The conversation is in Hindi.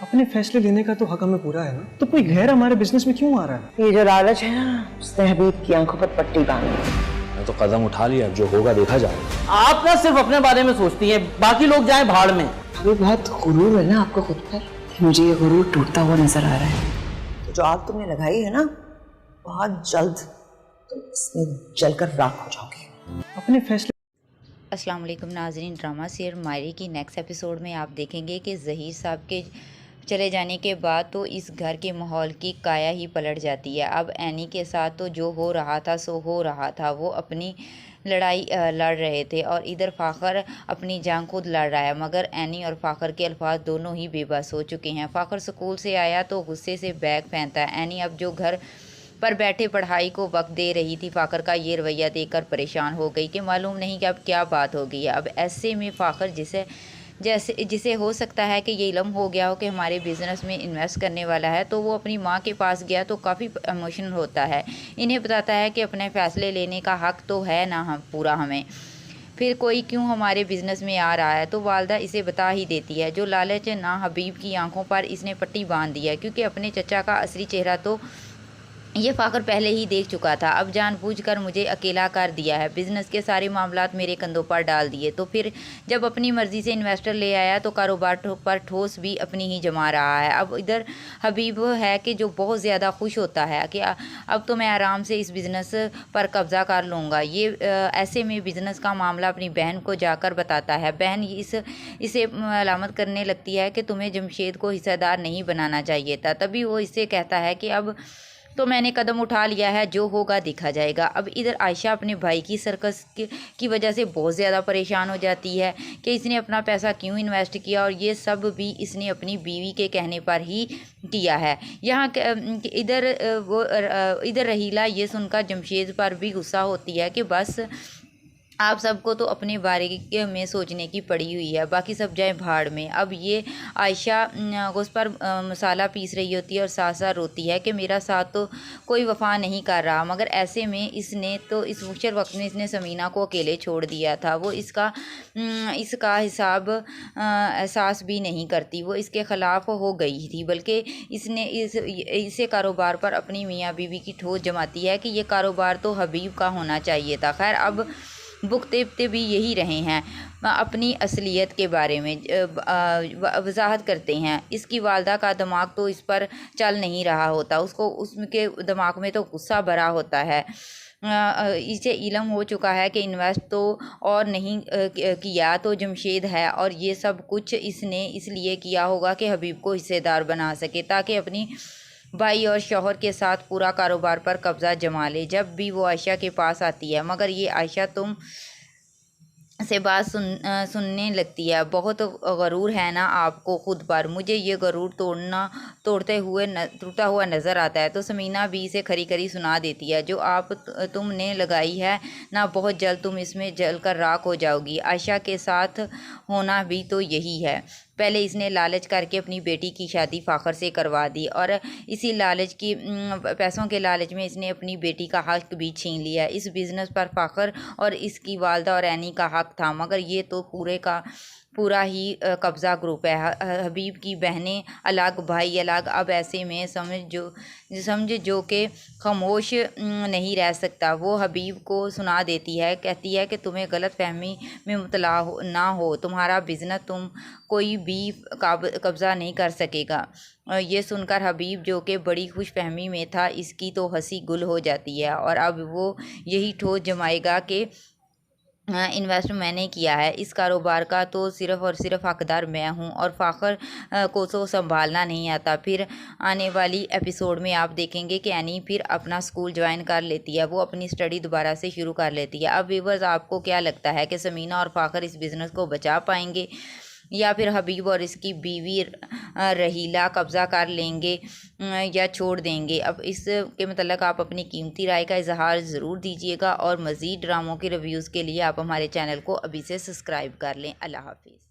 अपने फैसले लेने का तो हक हमें पूरा है ना, तो कोई गैर हमारे बिजनेस में क्यों आ रहा है? ये जो लालच है ना, उसने हबीब की आंखों पर पट्टी बांध दी। मैं तो कदम उठा लिया, जो होगा देखा जाएगा। आप ना सिर्फ अपने बारे में सोचती हैं, बाकी लोग जाएं भाड़ में। अभी बहुत गुरूर है ना आपको खुद पर, मुझे ये गुरूर टूटता हुआ नजर आ रहा है। तो जो आग तुमने लगाई है ना, बहुत जल्द तुम इसमें जलकर राख हो जाओगे। अपने फैसले। अस्सलाम वालेकुम नाज़रीन, ड्रामा सीरियल मायरी की नेक्स्ट एपिसोड में आप देखेंगे कि ज़हीर साहब के चले जाने के बाद तो इस घर के माहौल की काया ही पलट जाती है। अब एनी के साथ तो जो हो रहा था सो हो रहा था, वो अपनी लड़ाई लड़ रहे थे और इधर फ़ाखर अपनी जान खुद लड़ रहा है, मगर एनी और फ़ाखर के अल्फाज दोनों ही बेबस हो चुके हैं। फ़ाखर स्कूल से आया तो गुस्से से बैग पहनता है। एनी अब जो घर पर बैठे पढ़ाई को वक्त दे रही थी, फ़ाखर का ये रवैया देखकर परेशान हो गई कि मालूम नहीं कि अब क्या बात हो गई है। अब ऐसे में फ़ाखर जिसे हो सकता है कि ये इल्म हो गया हो कि हमारे बिज़नेस में इन्वेस्ट करने वाला है, तो वो अपनी माँ के पास गया तो काफ़ी इमोशनल होता है। इन्हें बताता है कि अपने फ़ैसले लेने का हक़ तो है ना हम पूरा हमें, फिर कोई क्यों हमारे बिज़नेस में आ रहा है। तो वालदा इसे बता ही देती है। जो लालच ना हबीब की आंखों पर इसने पट्टी बांध दी है, क्योंकि अपने चचा का असली चेहरा तो ये फ़ाखर पहले ही देख चुका था। अब जानबूझकर मुझे अकेला कर दिया है, बिज़नेस के सारे मामलात मेरे कंधों पर डाल दिए। तो फिर जब अपनी मर्ज़ी से इन्वेस्टर ले आया तो कारोबार पर ठोस भी अपनी ही जमा रहा है। अब इधर हबीब है कि जो बहुत ज़्यादा खुश होता है कि अब तो मैं आराम से इस बिज़नेस पर कब्ज़ा कर लूँगा। ये ऐसे में बिज़नेस का मामला अपनी बहन को जाकर बताता है। बहन इसे मलामत करने लगती है कि तुम्हें जमशेद को हिस्सेदार नहीं बनाना चाहिए था। तभी वो इससे कहता है कि अब तो मैंने कदम उठा लिया है, जो होगा देखा जाएगा। अब इधर आयशा अपने भाई की सर्कस की वजह से बहुत ज़्यादा परेशान हो जाती है कि इसने अपना पैसा क्यों इन्वेस्ट किया, और ये सब भी इसने अपनी बीवी के कहने पर ही किया है। यहाँ इधर रहीला ये सुनकर जमशेद पर भी गुस्सा होती है कि बस आप सबको तो अपने बारे में सोचने की पड़ी हुई है, बाकी सब जाए भाड़ में। अब ये आयशा उस पर मसाला पीस रही होती है और साथ साथ रोती है कि मेरा साथ तो कोई वफा नहीं कर रहा, मगर ऐसे में इसने तो इस मुश्किल वक्त में इसने समीना को अकेले छोड़ दिया था। वो इसका हिसाब एहसास भी नहीं करती, वो इसके ख़िलाफ़ हो गई थी, बल्कि इसने इसे कारोबार पर अपनी मियाँ बीवी की ठोस जमाती है कि ये कारोबार तो हबीब का होना चाहिए था। खैर अब भुगते भी यही रहे हैं। अपनी असलियत के बारे में वजाहत करते हैं। इसकी वालदा का दिमाग तो इस पर चल नहीं रहा होता, उसके दिमाग में तो गुस्सा भरा होता है। इसे इल्म हो चुका है कि इन्वेस्ट तो और नहीं किया तो जमशेद है, और ये सब कुछ इसने इसलिए किया होगा कि हबीब को हिस्सेदार बना सके, ताकि अपनी भाई और शौहर के साथ पूरा कारोबार पर कब्ज़ा जमा ले। जब भी वो आयशा के पास आती है, मगर ये आयशा तुम से बात सुनने लगती है। बहुत गरूर है ना आपको खुद पर, मुझे ये गरूर टूटता हुआ नज़र आता है। तो समीना भी इसे खरी खरी सुना देती है, जो आप तुमने लगाई है ना, बहुत जल्द तुम इसमें जलकर राख हो जाओगी। आयशा के साथ होना भी तो यही है। पहले इसने लालच करके अपनी बेटी की शादी फ़ाखर से करवा दी, और इसी पैसों के लालच में इसने अपनी बेटी का हक़ भी छीन लिया। इस बिज़नेस पर फ़ाखर और इसकी वालदा और एनी का हक़ था, मगर ये तो पूरा ही कब्ज़ा ग्रुप है। हबीब की बहनें अलग, भाई अलग। अब ऐसे में समझ जो कि खामोश नहीं रह सकता, वो हबीब को सुना देती है, कहती है कि तुम्हें गलत फहमी में मुबतला ना हो, तुम्हारा बिज़नेस तुम कोई भी कब्ज़ा नहीं कर सकेगा। ये सुनकर हबीब, जो कि बड़ी खुश फहमी में था, इसकी तो हंसी गुल हो जाती है, और अब वो यही ठोस जमाएगा कि इन्वेस्ट मैंने किया है, इस कारोबार का तो सिर्फ़ और सिर्फ हकदार मैं हूँ, और फ़ाखर को तो संभालना नहीं आता। फिर आने वाली एपिसोड में आप देखेंगे कि एनी फिर अपना स्कूल ज्वाइन कर लेती है, वो अपनी स्टडी दोबारा से शुरू कर लेती है। अब व्यूअर्स, आपको क्या लगता है कि समीना और फ़ाखर इस बिज़नेस को बचा पाएंगे, या फिर हबीब और इसकी बीवी रहीला कब्ज़ा कर लेंगे या छोड़ देंगे? अब इसके मतलब आप अपनी कीमती राय का इजहार ज़रूर दीजिएगा, और मज़ीद ड्रामों के रिव्यूज़ के लिए आप हमारे चैनल को अभी से सब्सक्राइब कर लें। अल्लाह हाफिज़।